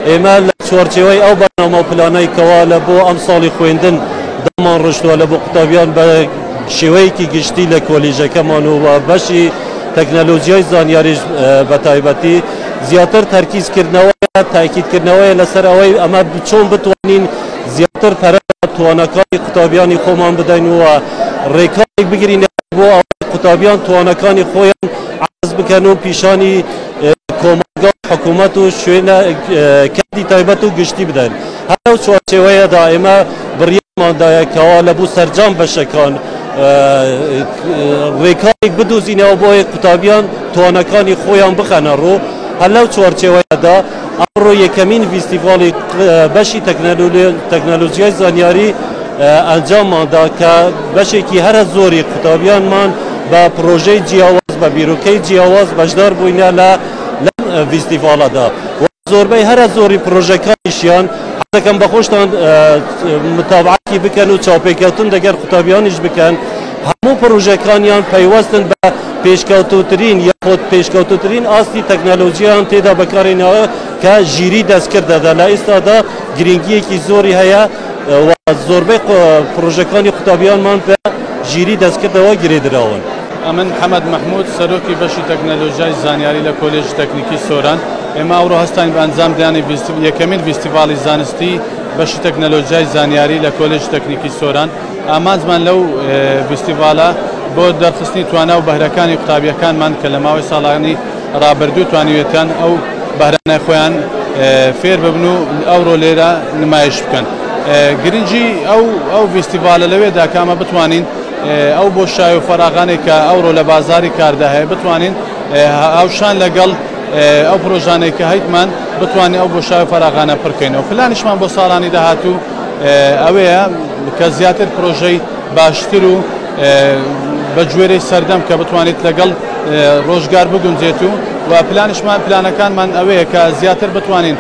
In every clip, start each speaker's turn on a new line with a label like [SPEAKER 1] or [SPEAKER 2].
[SPEAKER 1] ئێمە لە چوارچێوەی ئەو بەرنامە و پلانەی کەوا لە بۆ ئەم ساڵی خوێندن دەمان ڕشتووە لە بۆ قوتابیان بە شێوەیەکی گشتی لە کۆلیژەکەمان و بەشی تەکنەلۆژیای زانیاریش بە تایبەتی زیاتر تەرکیزکردنەوەیە تاکیدکردنەوەیە لەسەر ئەوەی ئەمە چۆن بتوانین زیاتر پەرە توانەکانی قوتابیانی خۆمان بدەین و ڕێکارێک بگرین بۆ ئەوەی قوتابیان توانەکانی خۆیان عەرز بکەن و پیشانی کۆمەلگا حکوومەت و شوێنە کەدی تایبەت و گشتی بدەن. هەر لەو چوارچێوەیەدا ئێمە بڕیارماندایە کەوا لە بوو سەرجام بەشەکان ڕێکارێک بدۆزینەوە بۆی قوتابیان توانەکانی خۆیان بخەنە ڕوو. هەر لەو چوارچێوەیەدا ئەمڕۆ یەکەمین فیستیڤاڵی بەشی تەکنەلۆژیای زانیاری ئەنجامماندا کە بەشێکی هەرە زۆری قوتابیانمان بە پرۆژەی جیاواز بە بیرۆکەی جیاواز بەشدار بووینە لەم فیستیڤاڵەدا. زۆربەی هەرە زۆری پرۆژەکانیشیان حەزەکەم بە خۆشتان متابعەتی بکەن و چاوپێکەوتن دەگەر قوتابیانیش بکەن. هەموو پرۆژەکانیان پەیوەستن بە پێشکەوتوترین یاخود پێشکەوتوترین ئاستی تەکنەلۆژیان تێدا بەکارێنەوە کە ژیری دەستکردەدا. لە ئێستادا گرنگیەکی زۆری هەیە و زۆربەی پرۆژەکانی قوتابیانمان بە ژیری دەستکردەوە گرێدراون.
[SPEAKER 2] ئەمن حەمەد مەحموود سەرۆکی بەشی تەکنەلۆژیای زانیاری لە کۆلێژی تەکنیکی سۆران. ئێمە ئەوڕۆ هەستین بە ئەنجامدانی یەکەمین فیستیڤاڵی زانستی بەشی تەکنەلۆژیای زانیاری لە کۆلێژی تەکنیکی سۆران. ئامانجمان لەو فیستیڤاڵە بۆ دەرخستنی توانە و بەهرەکانی قوتابیەکانمان کە لە ماوەی ساڵانی ڕابردوو توانیوێتیان ئەو بەهرانە خۆیان فێر ببن و ئەوڕۆ لێرە نمایش بکەن. گرنگی ئەو فیستیڤالە لەوێدا کامە بتوانین ئەو بۆ شای و فەراغانێک کە ئەوڕۆ لە بازاری کاردا هەیە بتوانین هاوشان لەگەڵ ئەو پرۆژانەی کە هەیتمان بتوانین ئەو بۆ شای و فەراغانە پڕکەینەوە. پلانیشمان بۆ ساڵانی داهاتوو ئەوەیە کە زیاتر پرۆژەی باشتر و بە گوێرەی سەردەم کە بتوانیت لەگەڵ ڕۆژگار بگونجێت و پلانەکانمان ئەوەیە کە زیاتر بتوانین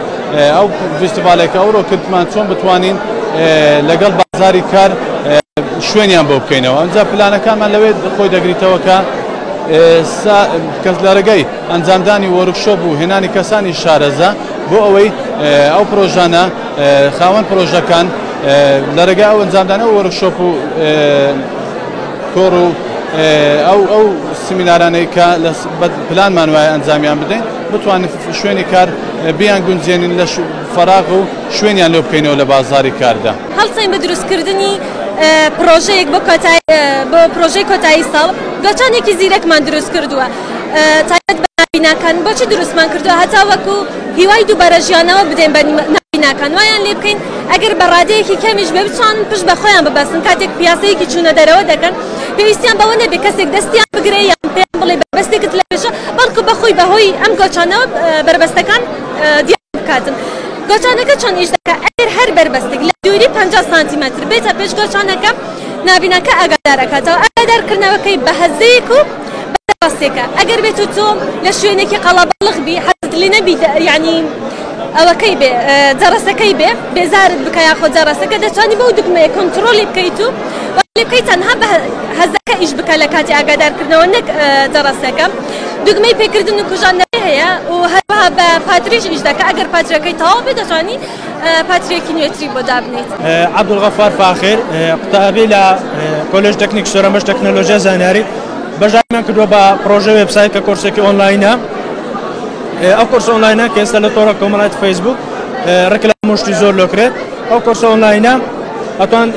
[SPEAKER 2] ئەو فیستیڤالێکە ئەوڕۆ کردمان چۆن بتوانین لەگەڵ بازاری کار شوێنیان بۆ بکەینەوە. ئەنجا پلانەکانمان لەوێ خۆی دەگریتەوە کە کەس لە ڕێگەی ئەنجامدانی وەرکشۆپ و هێنانی کەسانی شارەزا بۆ ئەوەی ئەو پرۆژانە خاوەن پرۆژەکان لە ڕێگای ئەو ئەنجامدانە و وەرکشۆپ و کۆڕ و ئەو سمینارانەی کە لە پلانمان وایە ئەنجامیان بدەین بتوانین شوێنی کار بیان گونجێنین لە فەراغ و شوێنیان لێ بکەینەوە لە بازاری کاردا.
[SPEAKER 3] هەڵسەین بە دروستکردنی پرۆژەیەک بۆ پرۆژەی کۆتایی ساڵ گۆچانێکی زیرەکمان دروست کردووە. تایبەت بە نابیناکان بۆچی دروستمان کردووە هەتا وەکو هیوای دووبارە ژیانەوە بدەین بە نابیناکان وایان لێ بکەین ئەگەر بە ڕادەیەکی کەمیش بێ بتوانن پشت بە خۆیان ببەستن کاتێک پیاسەیەکی چوونە دەرەوە دەکەن پێویستیان بەوە نەبێ کەسێک دەستیان بگرێ یان پێیان بڵێ بەربەستێکت لە پێشە بەڵکو بەخۆی بەهۆی ئەم گۆچانەوە بربەستەکان دیار بکاتن. گۆچانەکە چۆن ئیش دەکا ئەگەر هەر بربەستێک لە دووری 50 سانتیمەتر بێتە پێش گۆچانەکە نابیناکە ئاگادارەکاتەوە ئاگادارکردنەوەکەی بە هەزەیەک و بەڕاستێکە ئەگەر بێت و تۆ لە شوێنێکی قەڵەبەڵغ بی حەزت لێ نەبی یعنی ئەوەکەی بێ جەڕەسەکەی بێ بێزارت بکە یاخۆ جەڕەسەکە دەتوانی بەو دوگمەیە کۆنتڕۆلی بکەیت و لێ بکەیت تەنها بە هەزەکە ئیش بکە لە کاتی ئاگادارکردنەوە نەک جەڕەسەکە. دوگمەی پێکردن و کوژاندنەوەی هەیە و هەروەها بە پاتریش ئیش دەکە ئەگەر پاترەکەی تەواو بێ دەتوانی پاترێکی نوێتری بۆ دابنیت.
[SPEAKER 4] عەبدولغەفار فاخر قوتابی لە کۆلێژ تەکنیکی سۆران بەش تەکنەلۆژیای زانیاری بەژایمان کردووە بە پرۆژە وێبسایت کە کورسێکی ئۆنلاینە. ئەو کورس ئۆنلاینە کە ئێستا لە تۆڕە کۆمەڵایەتی فەیسبوک ڕێکلام شتی زۆر لۆکرێت. ئەو کورس ئۆنلاینە ئەتوان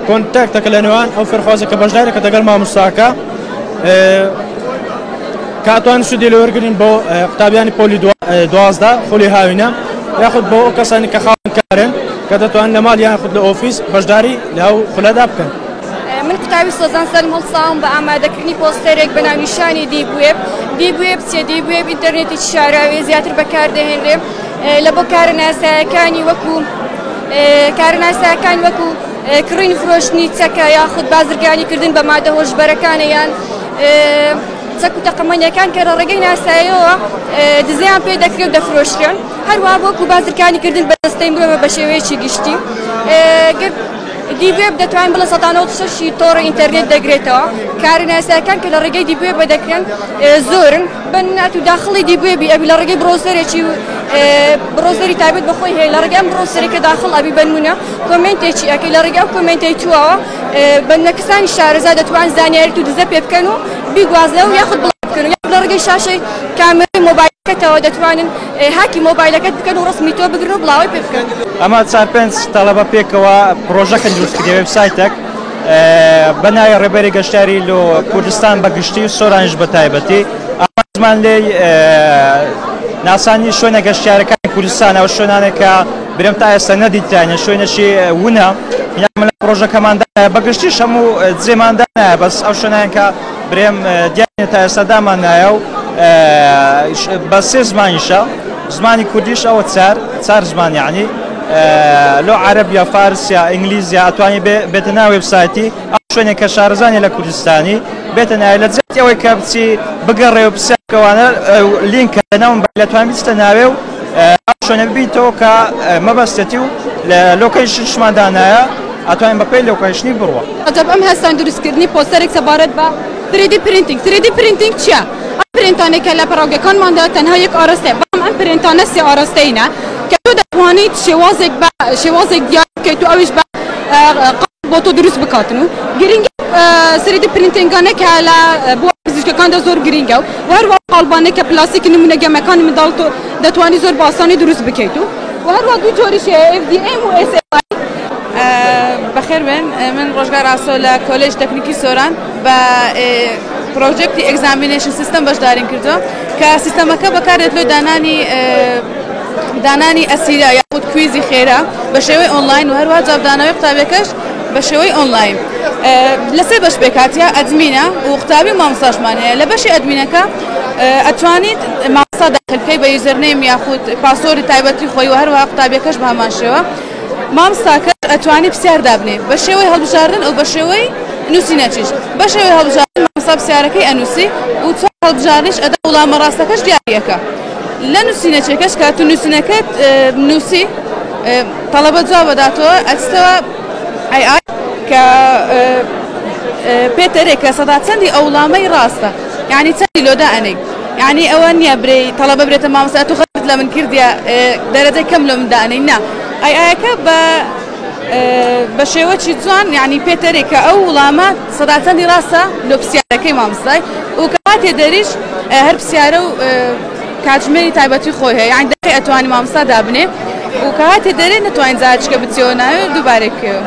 [SPEAKER 4] کۆنتاکتەکە لە نێوان ئەو فێرخوازێک کە بەشدارێکە دەگەڵ مامۆستاکە کاتوان سودی لەوەرگرین بۆ قوتابیانی پۆلی 12 خۆلی هاوینە یاخود بۆ ئەو کەسانی کە خاوەن کارن کە دەتوان لە ماڵ یان خود لە ئۆفیس بەشداری لەو خولەدا بکەن.
[SPEAKER 5] من قوتابی سۆزان سەلم هەڵساوم بە ئامادەکردنی پۆستەرێک بە ناونیشانی دیبوێب چیە دیبوێب ئینتەرنێتی شاراوی زیاتر بەکاردەهێنرێ لە بۆ کارەناسایەکانی وەکو کڕین فرۆشتنی چەکە یاخود بازرگانی کردن بە مادە هۆشبەرەکانە یان چەک و تەقەمەنیەکان کە لە ڕێگەی ناساییەوە دزەیان پێ دەکرێت دەفرۆشرێن هەروەها بۆکو بازرگانی کردن بە دەستەی مرۆڤ بە شێوەیەکی گشتی. دیبوێب دەتوانین بڵێ 96 تۆڕە ئینتەرنێت دەگرێتەوە. کارەناسایەکان کە لە ڕێگەی دیبوێب دەکرێن زۆرن بەنات و داخڵی دیبوێبی ئەبی لە ڕێگەی برۆسەرێکی بروزری تایبەت بەخۆی هەیە لە ڕێگەی بروزەرێکە داخڵ ئەبی بنمونە کۆمنتێکی ئەکەی لە ڕێگەی کۆمنتەی توەوە بەندەکەسانی شارەزا دەتوان زانیاری تو دزە پێ بکەن و بیگوازنەوە یاخود بڵاو بکەن و لە ڕێگەی شاشەی کامێرەی مۆبایلەکەتەوە دەتوانن هاکی مۆبایلەکەت بکەن و ڕسمی تۆ بگرن و بڵاوی پێ بکەن.
[SPEAKER 4] ئەمە 4-5 تەڵەبە پێکەوە پرۆژەکە دروستکردی وێبسایتێک بەناوی ڕێبەری گەشتیاری لە کوردستان بەگشتی و سۆرانیش بە تایبەتی ئەمە زمان لێی ناسانی شوێنە گەشتیارەکانی کوردستانەوە شوێنانێکە برم تا ئێستا نەدیتیانە شوێنەشی وونە لە پرۆژەکەماندایە بەگشتیش هەموو جێماندانایە بەس ئەو شوێنانکە برێم دیانێ تا ئێستا دامانایە و بە 3 زمانیشە زمانی کوردیش ئەوە 4 زمان یعنی لۆ عەرەبیا فارسیا ئینگلیزیا ئەتوانی بێتە ناو وێبسایتی ئەو شوێنێکە شارەزانی لە کوردستانی بێتە ناوێ لە جێتی ئەوەی کە بچی بگەڕێ و پرسیارکەوانە لینکە لەناو لەتوان بیستە ناوێ و ئەو شوێنە ببیتەوە کە مەبەستێتی و لە لۆکەیشنماندانایە ئەتوانین بەپێی لۆکەیشنی بڕوە.
[SPEAKER 6] ئەجەب ئەم هەستان دروستکردنی پۆستەرێک سەبارەت بە 3D printing 3D printing چییە؟ ئەم پرینتانێکە لە پەرۆگەکانماندا تەنها یەک ئاراستەیە بەڵام ئەم پرینتانە 3 ئاراستەینە کە تۆ دەتوانیت شێوازێک دیار بکەیت و ئەویش بە بۆ تۆ دروست بکاتن و گرنگی 3D printingانە کە لە بۆ پزیشکەکاندا زۆر گرنگە و هەروە قاڵبانێک کە پلاستیکی نمونە گەمەکانی منداڵ تۆ دەتوانی زۆر بە ئاسانی دروست بکەیت و هەروە دوو جۆریش FDM و SLI.
[SPEAKER 7] بەخێر بن من ڕۆژگار ئاسۆ لە کۆلێژ تەکنیکی سۆران بە پرۆژێکتی ئەگزامینێشن سیستەم بەشدارین کردووە کە سیستەمەکە بەکارێت لۆ دانانی ئەسیرە یاخود کویزی خێرا بە شێوەی ئۆنلاین و هەروە جوابدانەوەی قوتابەکەش بە شێوەی ئۆنلاین لەسێ بەش بێکاتیا ئەدمینە و قوتابی مامۆستاشمان هەیە لە بەشی ئەدمینەکە ئەتوانیت مامۆستا داخل بکەیت بە یوزەرنێم یاخود پاسۆری تایبەتی خۆی و هەروە قوتابەکەش بە هەمان شێوە مامۆستاکەش ئەتوانی پرسیار دابنێ بە شێوەی هەڵبژاردن و بە شێوەی نووسینەچیش بە شێوەی هەڵبژاردن مامۆستا پرسیارەکەی ئەنووسی و چۆن هەڵبژاردنیش ئەدا وڵامە ڕاستەکەش دیاریەکە لە نووسینەچێکەش کە تو نووسینەکەت نووسی تەڵەبە جواب بەداتەوە ئەچتەوە AI کە پێتەرێک کە سەدا چەندی ئەو وڵامەی ڕاستە یعنی چەندی لۆدا ئەنێک یعنی ئەوە نییە برێ تەڵەبە برێتە مامۆستا تو غەلەت لە من کردیە دەرەجەی کەم لە مندا ئەنێک نا AI-ەکە بە شێوەی جوان یعنی پێتەرێک کە ئەو وڵامە سەدا چەندی ڕاستە لۆ پرسیارەکەی مامۆستای و کەواتێ دەریش هەر پرسیارە و کاتژمێری تایبەتی خۆی هەیە یعنی دەقی ئەتوانی مامۆستا دابنێ و کەواتێ دەرێ نەتوانین جارێکە بچێەوە ناوێ دووبارێک بکەوە.